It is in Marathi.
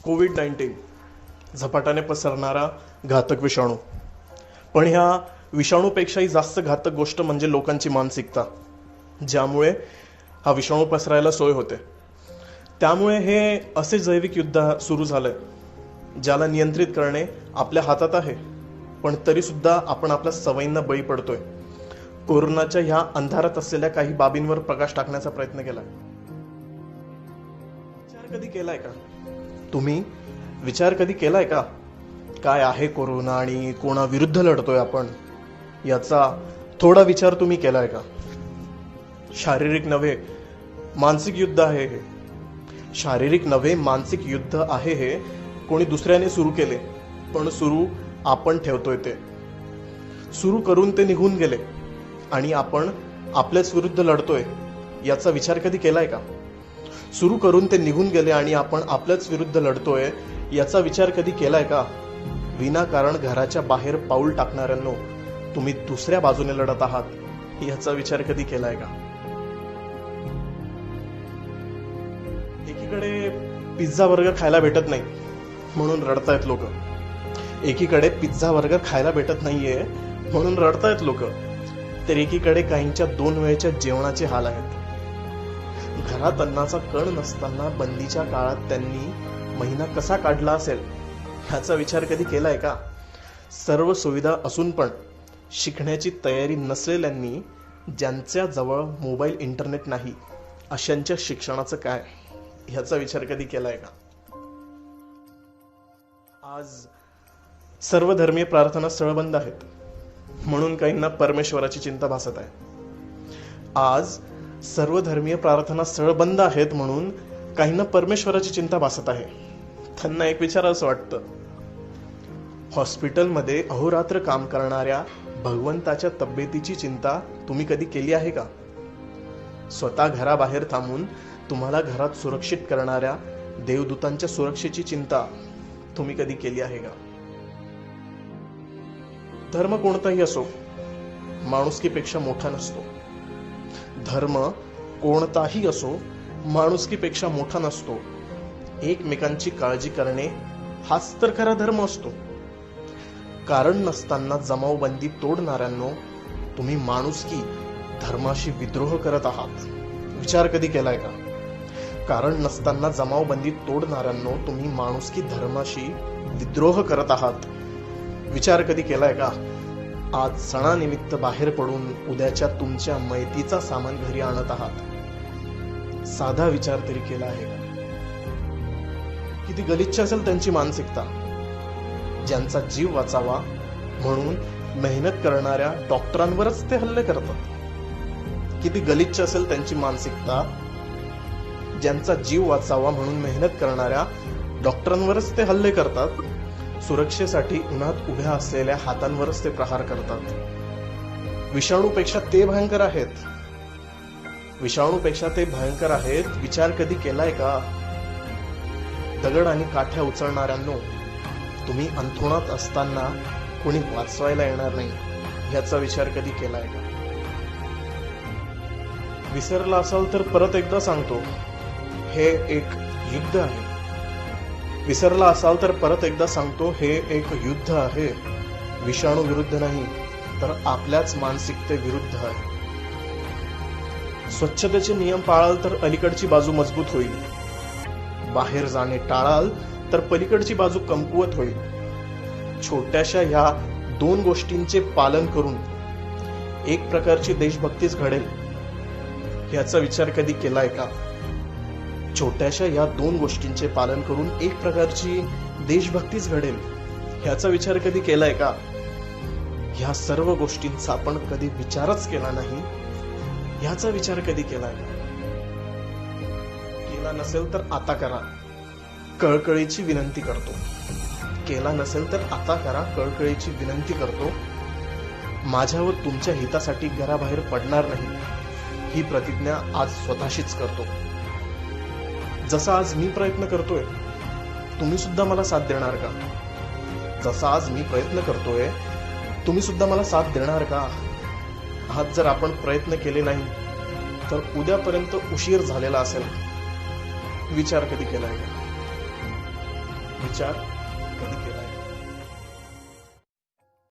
कोविड-19 झपाट्याने पसरणारा घातक विषाणू. पण ह्या विषाणूपेक्षाही जास्त घातक गोष्ट म्हणजे लोकांची मानसिकता, ज्यामुळे हा विषाणू पसरायला सोय होते. त्यामुळे हे असे जैविक युद्ध सुरू झालंय ज्याला नियंत्रित करणे आपल्या हातात आहे. पण तरी सुद्धा आपण आपल्या सवयींना बळी पडतोय. कोरोनाच्या ह्या अंधारात असलेल्या काही बाबींवर प्रकाश टाकण्याचा प्रयत्न केलाय. विचार कधी केलाय का तुम्ही? विचार कधी केलाय का काय आहे कोरोना आणि कोणाविरुद्ध लढतोय आपण याचा थोडा विचार तुम्ही केलाय का? शारीरिक नव्हे मानसिक युद्ध आहे हे. शारीरिक नव्हे मानसिक युद्ध आहे हे. कोणी दुसऱ्याने सुरू केले, पण सुरू आपण ठेवतोय. ते सुरू करून ते निघून गेले आणि आपण आपल्याच विरुद्ध लढतोय याचा विचार कधी केलाय का? सुरू करून ते निघून गेले आणि आपण आपल्याच विरुद्ध लढतोय याचा विचार कधी केलाय का? विनाकारण घराच्या बाहेर पाऊल टाकणाऱ्यांनो, तुम्ही दुसऱ्या बाजूने लढत आहात याचा विचार कधी केलाय का? एकीकडे पिझ्झा बर्गर खायला भेटत नाही म्हणून रडतायत लोक. एकीकडे पिझ्झा बर्गर खायला भेटत नाहीये म्हणून रडतायत लोक. तर एकीकडे काहींच्या 2 वेळेच्या जेवणाचे हाल आहेत. घरात अन्नाचा कण नसताना बंदीच्या काळात त्यांनी महिना कसा काढला असेल ह्याचा विचार कधी केलाय का? सर्व सुविधा असून पण शिकण्याची तयारी नसलेल्यांनी, ज्यांच्या जवळ मोबाईल इंटरनेट नाही अशांच्या शिक्षणाचं काय ह्याचा विचार कधी केलाय का? आज सर्व धर्मीय प्रार्थना स्थळ बंद आहेत म्हणून काहींना परमेश्वराची चिंता भासत आहे. आज सर्व धर्मीय प्रार्थना स्थळ बंद आहेत म्हणून काहींना परमेश्वराची चिंता भासत आहे. त्यांना एक विचार असं वाटतं, हॉस्पिटलमध्ये अहोरात्र काम करणाऱ्या भगवंताच्या तब्येतीची चिंता तुम्ही कधी केली आहे का? स्वतः घराबाहेर थांबून तुम्हाला घरात सुरक्षित करणाऱ्या देवदूतांच्या सुरक्षेची चिंता तुम्ही कधी केली आहे का? धर्म कोणताही असो, माणुसकीपेक्षा मोठा नसतो. धर्म कोणताही असो, माणुसकीपेक्षा मोठा नसतो. एकमेकांची काळजी करणे हाच तर खरा धर्म असतो. कारण नसताना जमावबंदी तोडणाऱ्यांनो, तुम्ही माणुसकी धर्माशी विद्रोह करत आहात. विचार कधी केलाय का? कारण नसताना जमावबंदी तोडणाऱ्यांनो, तुम्ही माणुसकी धर्माशी विद्रोह करत आहात. विचार कधी केलाय का? आज सणानिमित्त बाहेर पडून उद्याच्या तुमच्या मैतीचा सामान घरी आणत आहात. साधा विचार तरी केला आहे का? किती गलिच्छ असेल त्यांची मानसिकता. ज्यांचा जीव वाचावा म्हणून मेहनत करणाऱ्या डॉक्टरांवरच ते हल्ले करतात. किती गलिच्छ असेल त्यांची मानसिकता. ज्यांचा जीव वाचावा म्हणून मेहनत करणाऱ्या डॉक्टरांवरच ते हल्ले करतात. सुरक्षेसाठी उन्हात उभ्या असलेल्या हातांवरच ते प्रहार करतात. विषाणूपेक्षा ते भयंकर आहेत. विषाणूपेक्षा ते भयंकर आहेत. विचार कधी केलाय का? दगड आणि काठ्या उचलणाऱ्यांनो, तुम्ही अंथरुणात असताना कोणी वाचवायला येणार नाही याचा विचार कधी केलाय का? विसरला असाल तर परत एकदा सांगतो, हे एक युद्ध आहे. विसरला असाल तर परत एकदा सांगतो, हे एक युद्ध आहे. विषाणू विरुद्ध नाही, तर आपल्याच मानसिकतेविरुद्ध आहे. स्वच्छतेचे नियम पाळाल तर अलीकडची बाजू मजबूत होईल. बाहेर जाणे टाळाल तर पलीकडची बाजू कमकुवत होईल. छोट्याशा ह्या 2 गोष्टींचे पालन करून एक प्रकारची देशभक्तीच घडेल याचा विचार कधी केलाय का? छोट्याशा या 2 गोष्टींचे पालन करून एक प्रकारची देशभक्तीच घडेल ह्याचा विचार कधी केलाय का? ह्या सर्व गोष्टींचा आपण कधी विचारच केला नाही ह्याचा विचार कधी केलाय का? केला नसेल तर आता करा, कळकळीची विनंती करतो. केला नसेल तर आता करा, कळकळीची विनंती करतो. माझ्यावर तुमच्या हितासाठी घराबाहेर पडणार नाही ही प्रतिज्ञा आज स्वतःशीच करतो. जसा आज मी प्रयत्न करतोय, तुम्ही सुद्धा मला साथ देणार का? जसा आज मी प्रयत्न करतोय, तुम्ही सुद्धा मला साथ देणार का? आज जर आपण प्रयत्न केले नाही तर उद्यापर्यंत उशीर झालेला असेल. विचार कधी केलाय का? विचार कधी केलाय?